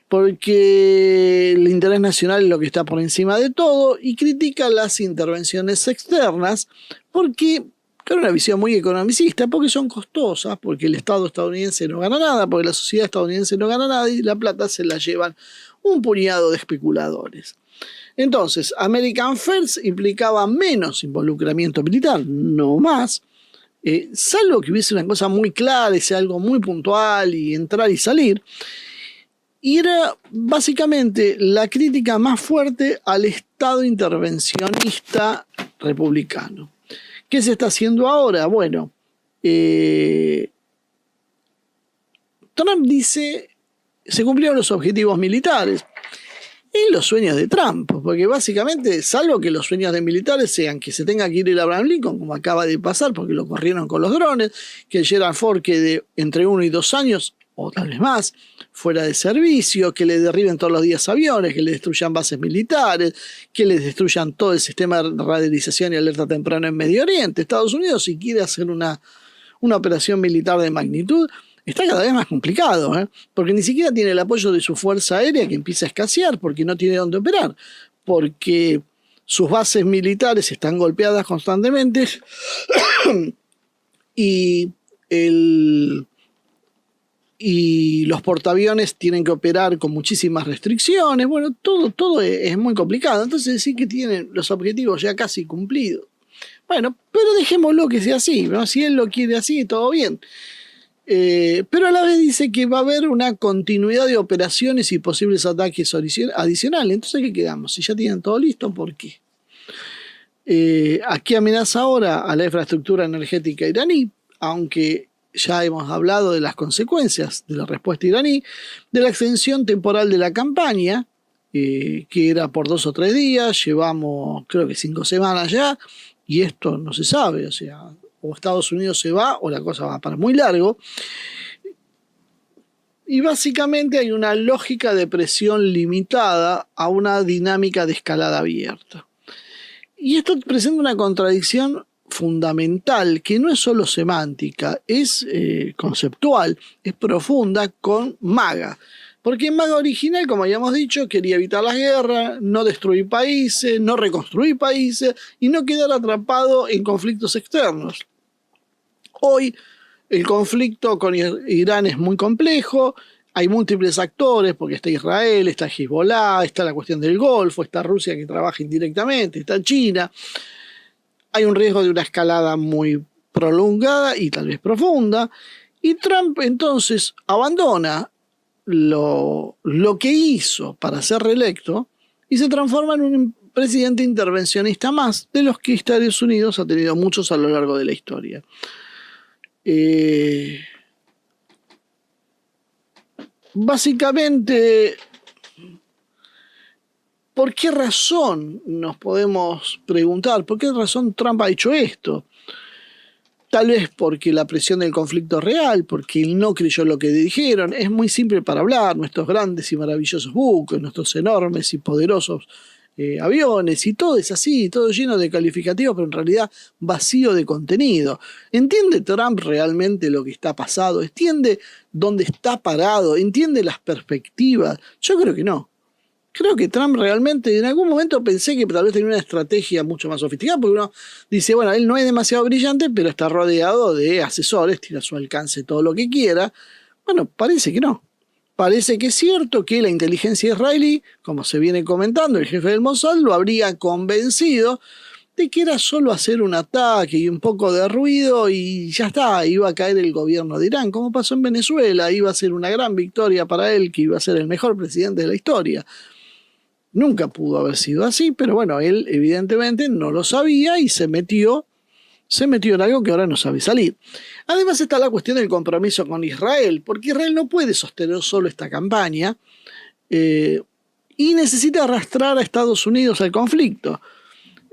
Porque el interés nacional es lo que está por encima de todo, y critica las intervenciones externas porque, con una visión muy economicista, porque son costosas, porque el Estado estadounidense no gana nada, porque la sociedad estadounidense no gana nada y la plata se la llevan un puñado de especuladores. Entonces, American First implicaba menos involucramiento militar, no más, salvo que hubiese una cosa muy clara, sea algo muy puntual y entrar y salir. Y era básicamente la crítica más fuerte al Estado intervencionista republicano. ¿Qué se está haciendo ahora? Bueno, Trump dice, se cumplieron los objetivos militares y los sueños de Trump, porque básicamente, salvo que los sueños de militares sean que se tenga que ir el Abraham Lincoln, como acaba de pasar, porque lo corrieron con los drones, que el Gerald Ford quede entre 1 y 2 años, o tal vez más, fuera de servicio, que le derriben todos los días aviones, que le destruyan bases militares, que le destruyan todo el sistema de radialización y alerta temprana en Medio Oriente. Estados Unidos, si quiere hacer una operación militar de magnitud, está cada vez más complicado, porque ni siquiera tiene el apoyo de su fuerza aérea, que empieza a escasear porque no tiene dónde operar, porque sus bases militares están golpeadas constantemente y los portaaviones tienen que operar con muchísimas restricciones. Bueno, todo es muy complicado. Entonces decir que tienen los objetivos ya casi cumplidos. Bueno, pero dejémoslo que sea así, ¿no? Si él lo quiere así, todo bien. Pero a la vez dice que va a haber una continuidad de operaciones y posibles ataques adicionales. Entonces, ¿qué quedamos? Si ya tienen todo listo, ¿por qué? Aquí amenaza ahora a la infraestructura energética iraní, aunque ya hemos hablado de las consecuencias de la respuesta iraní, de la extensión temporal de la campaña, que era por 2 o 3 días, llevamos creo que 5 semanas ya, y esto no se sabe, o sea, o Estados Unidos se va o la cosa va para muy largo. Y básicamente hay una lógica de presión limitada a una dinámica de escalada abierta. Y esto presenta una contradicción fundamental, que no es solo semántica, es conceptual, es profunda con MAGA. Porque MAGA original, como habíamos dicho, quería evitar las guerras, no destruir países, no reconstruir países y no quedar atrapado en conflictos externos. Hoy el conflicto con Irán es muy complejo, hay múltiples actores, porque está Israel, está Hezbollah, está la cuestión del Golfo, está Rusia que trabaja indirectamente, está China. Hay un riesgo de una escalada muy prolongada y tal vez profunda. Y Trump entonces abandona lo que hizo para ser reelecto y se transforma en un presidente intervencionista más, de los que Estados Unidos ha tenido muchos a lo largo de la historia. Básicamente, ¿por qué razón nos podemos preguntar? ¿Por qué razón Trump ha hecho esto? Tal vez porque la presión del conflicto es real, porque él no creyó lo que dijeron. Es muy simple para hablar, nuestros grandes y maravillosos buques, nuestros enormes y poderosos aviones, y todo es así, todo lleno de calificativos, pero en realidad vacío de contenido. ¿Entiende Trump realmente lo que está pasando? ¿Entiende dónde está parado? ¿Entiende las perspectivas? Yo creo que no. Creo que Trump realmente, en algún momento pensé que tal vez tenía una estrategia mucho más sofisticada, porque uno dice, bueno, él no es demasiado brillante, pero está rodeado de asesores, tiene a su alcance todo lo que quiera. Bueno, parece que no. parece que es cierto que la inteligencia israelí, como se viene comentando, el jefe del Mossad lo habría convencido de que era solo hacer un ataque y un poco de ruido y ya está, iba a caer el gobierno de Irán, como pasó en Venezuela, iba a ser una gran victoria para él, que iba a ser el mejor presidente de la historia. Nunca pudo haber sido así, pero bueno, él evidentemente no lo sabía y se metió en algo que ahora no sabe salir. Además está la cuestión del compromiso con Israel, porque Israel no puede sostener solo esta campaña y necesita arrastrar a Estados Unidos al conflicto.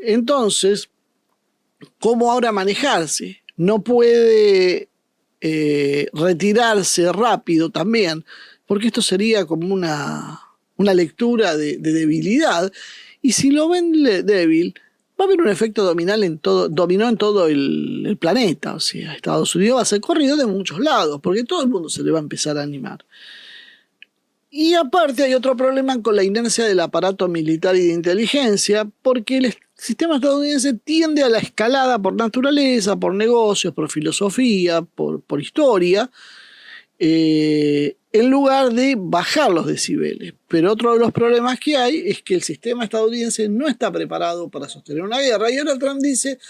Entonces, ¿cómo ahora manejarse? No puede retirarse rápido también, porque esto sería como una lectura de debilidad, y si lo ven débil, va a haber un efecto dominó en todo el planeta, o sea, Estados Unidos va a ser corrido de muchos lados, porque todo el mundo se le va a empezar a animar. Y aparte hay otro problema con la inercia del aparato militar y de inteligencia, porque el sistema estadounidense tiende a la escalada por naturaleza, por negocios, por filosofía, por historia, en lugar de bajar los decibeles. Pero otro de los problemas que hay es que el sistema estadounidense no está preparado para sostener una guerra, y ahora Trump dice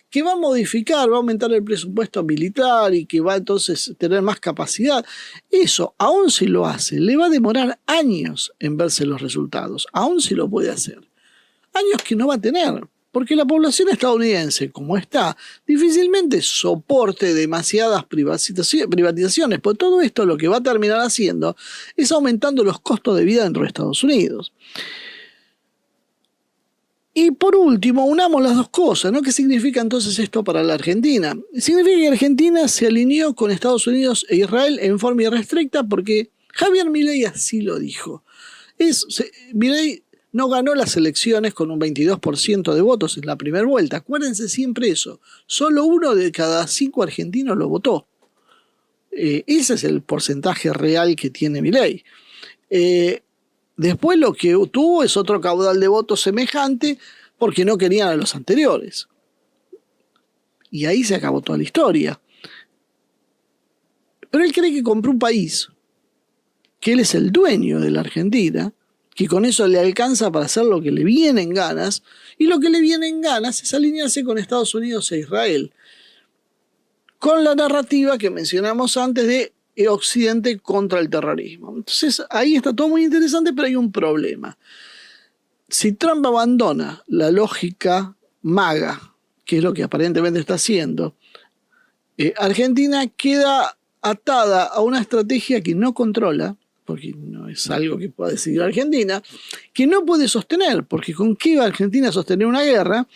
que va a modificar, va a aumentar el presupuesto militar y que va entonces a tener más capacidad. Eso, aún si lo hace, le va a demorar años en verse los resultados, aún si lo puede hacer. Años que no va a tener, porque la población estadounidense, como está, difícilmente soporte demasiadas privatizaciones, porque todo esto lo que va a terminar haciendo es aumentando los costos de vida dentro de Estados Unidos. Y por último, unamos las dos cosas, ¿no? ¿Qué significa entonces esto para la Argentina? Significa que Argentina se alineó con Estados Unidos e Israel en forma irrestricta porque Javier Milei así lo dijo. Milei no ganó las elecciones con un 22% de votos en la primera vuelta. Acuérdense siempre eso. Solo 1 de cada 5 argentinos lo votó. Ese es el porcentaje real que tiene Milei. Después lo que tuvo es otro caudal de votos semejante porque no querían a los anteriores. Y ahí se acabó toda la historia. Pero él cree que compró un país, que él es el dueño de la Argentina, que con eso le alcanza para hacer lo que le viene en ganas, y lo que le viene en ganas es alinearse con Estados Unidos e Israel, con la narrativa que mencionamos antes de Occidente contra el terrorismo. Entonces ahí está todo muy interesante, pero hay un problema. Si Trump abandona la lógica MAGA, que es lo que aparentemente está haciendo, Argentina queda atada a una estrategia que no controla, porque no es algo que pueda decidir Argentina, que no puede sostener, porque ¿con qué va Argentina a sostener una guerra?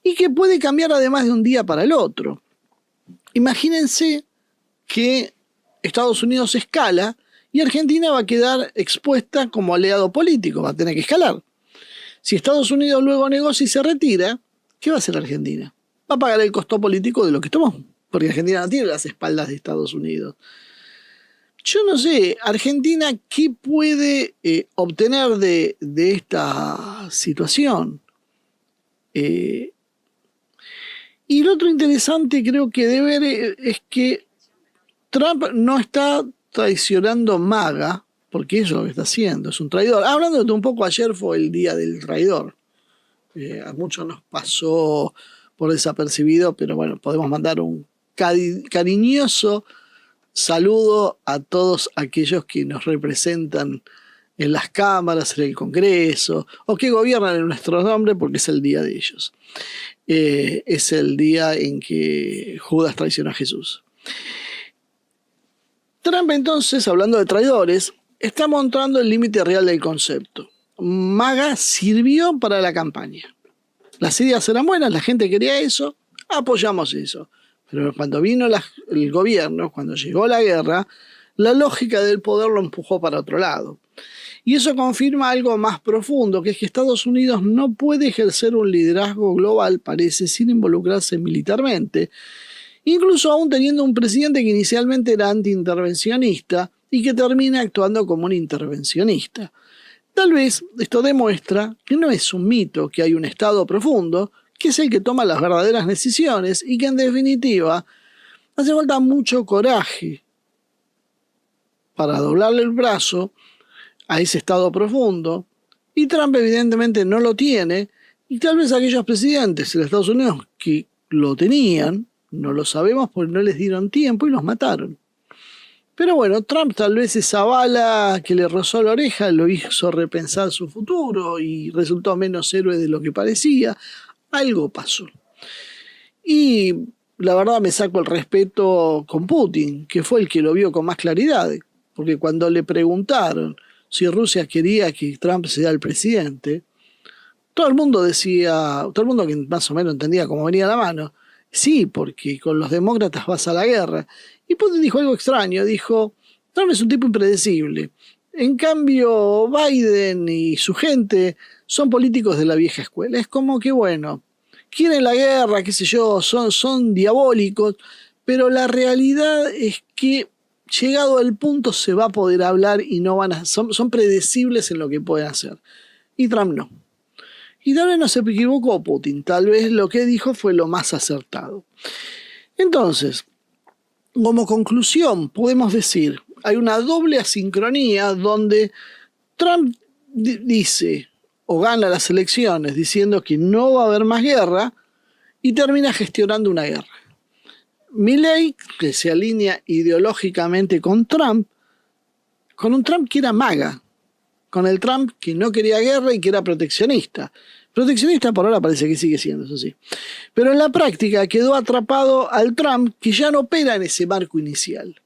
Y que puede cambiar además de un día para el otro. Imagínense que Estados Unidos escala y Argentina va a quedar expuesta como aliado político, va a tener que escalar. Si Estados Unidos luego negocia y se retira, ¿qué va a hacer Argentina? Va a pagar el costo político de lo que tomó, porque Argentina no tiene las espaldas de Estados Unidos. Yo no sé, Argentina, ¿qué puede obtener de esta situación? Y lo otro interesante creo que de ver es que Trump no está traicionando MAGA, porque eso es lo que está haciendo, es un traidor. Hablando un poco, ayer fue el día del traidor. A muchos nos pasó por desapercibido, pero bueno, podemos mandar un cariñoso saludo a todos aquellos que nos representan en las cámaras, en el Congreso, o que gobiernan en nuestro nombre, porque es el día de ellos. Es el día en que Judas traicionó a Jesús. Trump entonces, hablando de traidores, está mostrando el límite real del concepto. MAGA sirvió para la campaña. Las ideas eran buenas, la gente quería eso, apoyamos eso. Pero cuando vino el gobierno, cuando llegó la guerra, la lógica del poder lo empujó para otro lado. Y eso confirma algo más profundo, que es que Estados Unidos no puede ejercer un liderazgo global, parece, sin involucrarse militarmente, incluso aún teniendo un presidente que inicialmente era antiintervencionista y que termina actuando como un intervencionista. Tal vez esto demuestra que no es un mito que hay un Estado profundo, que es el que toma las verdaderas decisiones y que en definitiva hace falta mucho coraje para doblarle el brazo a ese estado profundo, y Trump evidentemente no lo tiene, y tal vez aquellos presidentes de Estados Unidos que lo tenían, no lo sabemos porque no les dieron tiempo y los mataron. Pero bueno, Trump tal vez esa bala que le rozó la oreja lo hizo repensar su futuro y resultó menos héroe de lo que parecía. Algo pasó. Y la verdad me saco el respeto con Putin, que fue el que lo vio con más claridad, porque cuando le preguntaron si Rusia quería que Trump sea el presidente, todo el mundo decía, todo el mundo que más o menos entendía cómo venía la mano, sí, porque con los demócratas vas a la guerra. Y Putin dijo algo extraño, dijo, Trump es un tipo impredecible. En cambio, Biden y su gente son políticos de la vieja escuela. Es como que, bueno, quieren la guerra, qué sé yo, son diabólicos, pero la realidad es que llegado al punto se va a poder hablar y no van a, son predecibles en lo que pueden hacer. Y Trump no. Y tal vez no se equivocó Putin, tal vez lo que dijo fue lo más acertado. Entonces, como conclusión, podemos decir, hay una doble asincronía donde Trump dice o gana las elecciones diciendo que no va a haber más guerra y termina gestionando una guerra. Milley, que se alinea ideológicamente con Trump, con un Trump que era MAGA, con el Trump que no quería guerra y que era proteccionista. Proteccionista por ahora parece que sigue siendo, eso sí. Pero en la práctica quedó atrapado al Trump que ya no opera en ese marco inicial.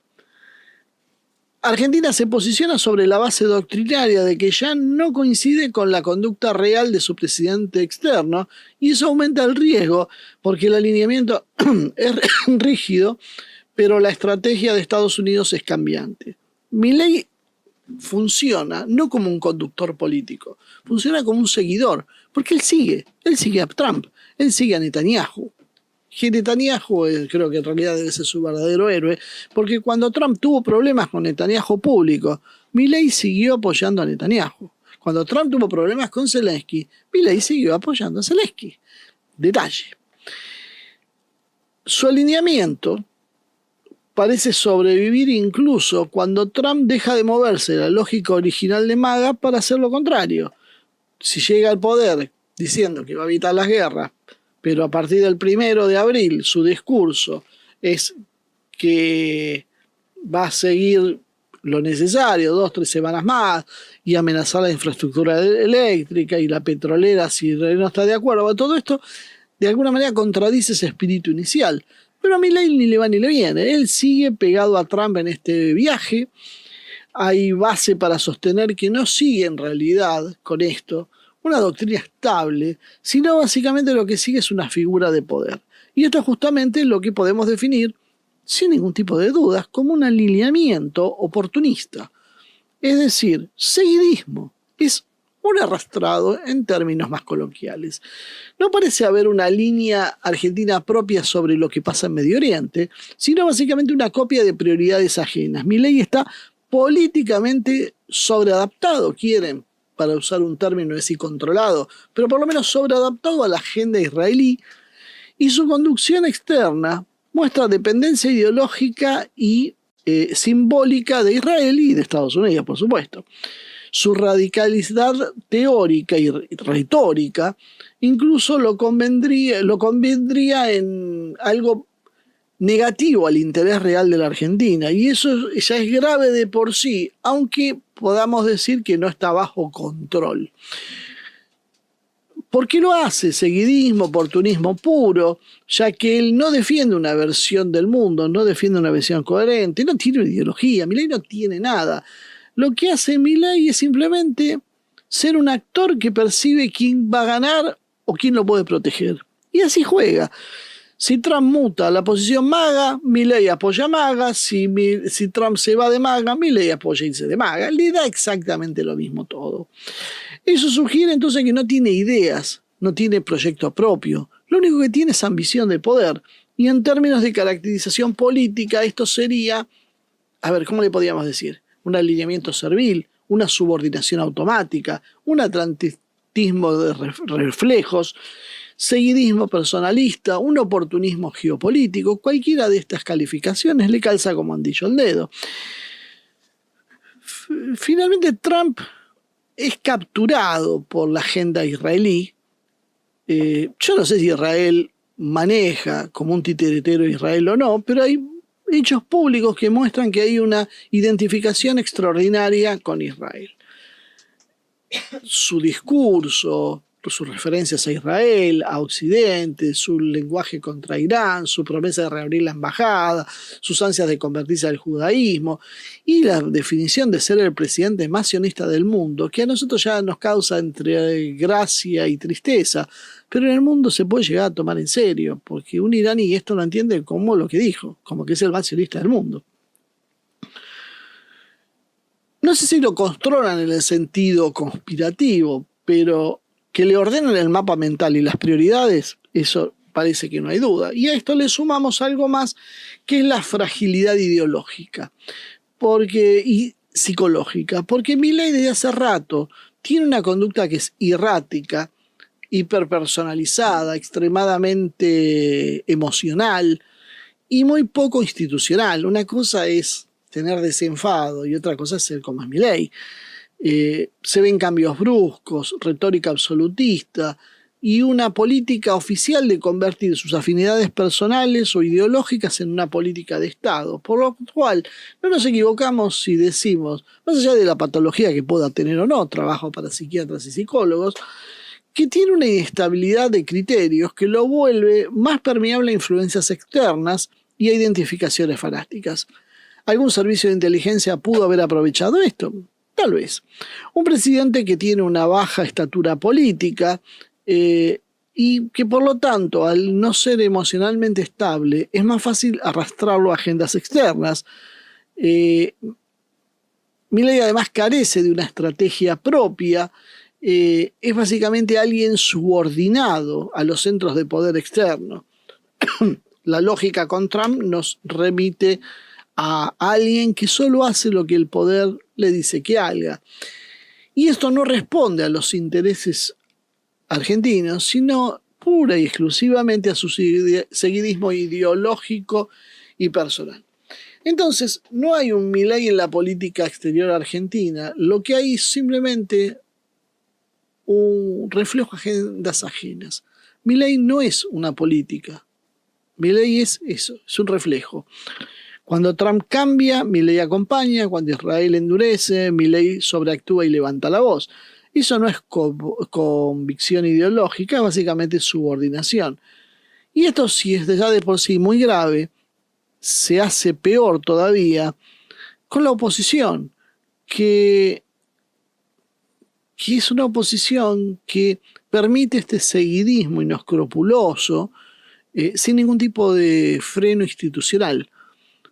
Argentina se posiciona sobre la base doctrinaria de que ya no coincide con la conducta real de su presidente externo y eso aumenta el riesgo porque el alineamiento es rígido, pero la estrategia de Estados Unidos es cambiante. Milley funciona no como un conductor político, funciona como un seguidor, porque él sigue a Trump, él sigue a Netanyahu. Que Netanyahu creo que en realidad debe ser su verdadero héroe, porque cuando Trump tuvo problemas con Netanyahu público, Milley siguió apoyando a Netanyahu. Cuando Trump tuvo problemas con Zelensky, Milley siguió apoyando a Zelensky. Detalle. Su alineamiento parece sobrevivir incluso cuando Trump deja de moverse la lógica original de MAGA para hacer lo contrario. Si llega al poder diciendo que va a evitar las guerras, pero a partir del 1 de abril su discurso es que va a seguir lo necesario, 2-3 semanas más, y amenazar la infraestructura eléctrica y la petrolera si no está de acuerdo, todo esto de alguna manera contradice ese espíritu inicial. Pero a Milley ni le va ni le viene, él sigue pegado a Trump en este viaje. Hay base para sostener que no sigue en realidad con esto una doctrina estable, sino básicamente lo que sigue es una figura de poder. Y esto es justamente lo que podemos definir, sin ningún tipo de dudas, como un alineamiento oportunista. Es decir, seguidismo. Es un arrastrado en términos más coloquiales. No parece haber una línea argentina propia sobre lo que pasa en Medio Oriente, sino básicamente una copia de prioridades ajenas. Milley está políticamente sobreadaptado, quieren, para usar un término así controlado, pero por lo menos sobreadaptado a la agenda israelí, y su conducción externa muestra dependencia ideológica y simbólica de Israel y de Estados Unidos, por supuesto. Su radicalidad teórica y retórica incluso lo convendría en algo negativo al interés real de la Argentina, y eso ya es grave de por sí, aunque podamos decir que no está bajo control. ¿Por qué lo hace? Seguidismo, oportunismo puro, ya que él no defiende una versión del mundo, no defiende una visión coherente, no tiene ideología, Milley no tiene nada. Lo que hace Milley es simplemente ser un actor que percibe quién va a ganar o quién lo puede proteger. Y así juega. Si Trump muta la posición MAGA, Milley apoya a MAGA. Si Trump se va de MAGA, Milley apoya irse de MAGA. Le da exactamente lo mismo todo. Eso sugiere entonces que no tiene ideas, no tiene proyecto propio. Lo único que tiene es ambición de poder. Y en términos de caracterización política, esto sería, a ver, ¿cómo le podríamos decir? Un alineamiento servil, una subordinación automática, un atlantismo de reflejos, seguidismo personalista, un oportunismo geopolítico. Cualquiera de estas calificaciones le calza como anillo al dedo. finalmente Trump es capturado por la agenda israelí. Yo no sé si Israel maneja como un titiritero Israel o no, pero hay hechos públicos que muestran que hay una identificación extraordinaria con Israel. Su discurso, sus referencias a Israel, a Occidente, su lenguaje contra Irán, su promesa de reabrir la embajada, sus ansias de convertirse al judaísmo y la definición de ser el presidente más sionista del mundo, que a nosotros ya nos causa entre gracia y tristeza, pero en el mundo se puede llegar a tomar en serio, porque un iraní esto lo entiende como lo que dijo, como que es el más sionista del mundo. No sé si lo controlan en el sentido conspirativo, pero que le ordenen el mapa mental y las prioridades, eso parece que no hay duda. Y a esto le sumamos algo más, que es la fragilidad ideológica y psicológica, porque Milei desde hace rato tiene una conducta que es errática, hiperpersonalizada, extremadamente emocional y muy poco institucional. Una cosa es tener desenfado y otra cosa es ser como es Milei. Se ven cambios bruscos, retórica absolutista y una política oficial de convertir sus afinidades personales o ideológicas en una política de Estado. Por lo cual, no nos equivocamos si decimos, más allá de la patología que pueda tener o no, trabajo para psiquiatras y psicólogos, que tiene una inestabilidad de criterios que lo vuelve más permeable a influencias externas y a identificaciones fanáticas. ¿Algún servicio de inteligencia pudo haber aprovechado esto? Tal vez. Un presidente que tiene una baja estatura política y que por lo tanto, al no ser emocionalmente estable, es más fácil arrastrarlo a agendas externas. Milei además carece de una estrategia propia, es básicamente alguien subordinado a los centros de poder externo. La lógica con Trump nos remite a alguien que solo hace lo que el poder le dice que haga. Y esto no responde a los intereses argentinos, sino pura y exclusivamente a su seguidismo ideológico y personal. Entonces, no hay un Milei en la política exterior argentina, lo que hay es simplemente un reflejo de agendas ajenas. Milei no es una política, Milei es eso, es un reflejo. Cuando Trump cambia, Milei acompaña. Cuando Israel endurece, Milei sobreactúa y levanta la voz. Eso no es convicción ideológica, es básicamente subordinación. Y esto, si es ya de por sí muy grave, se hace peor todavía con la oposición, que es una oposición que permite este seguidismo inescrupuloso sin ningún tipo de freno institucional.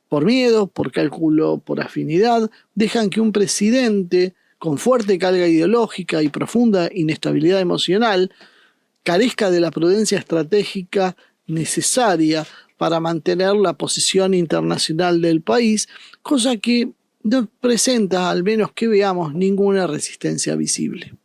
Por miedo, por cálculo, por afinidad, dejan que un presidente con fuerte carga ideológica y profunda inestabilidad emocional carezca de la prudencia estratégica necesaria para mantener la posición internacional del país, cosa que no presenta, al menos que veamos, ninguna resistencia visible.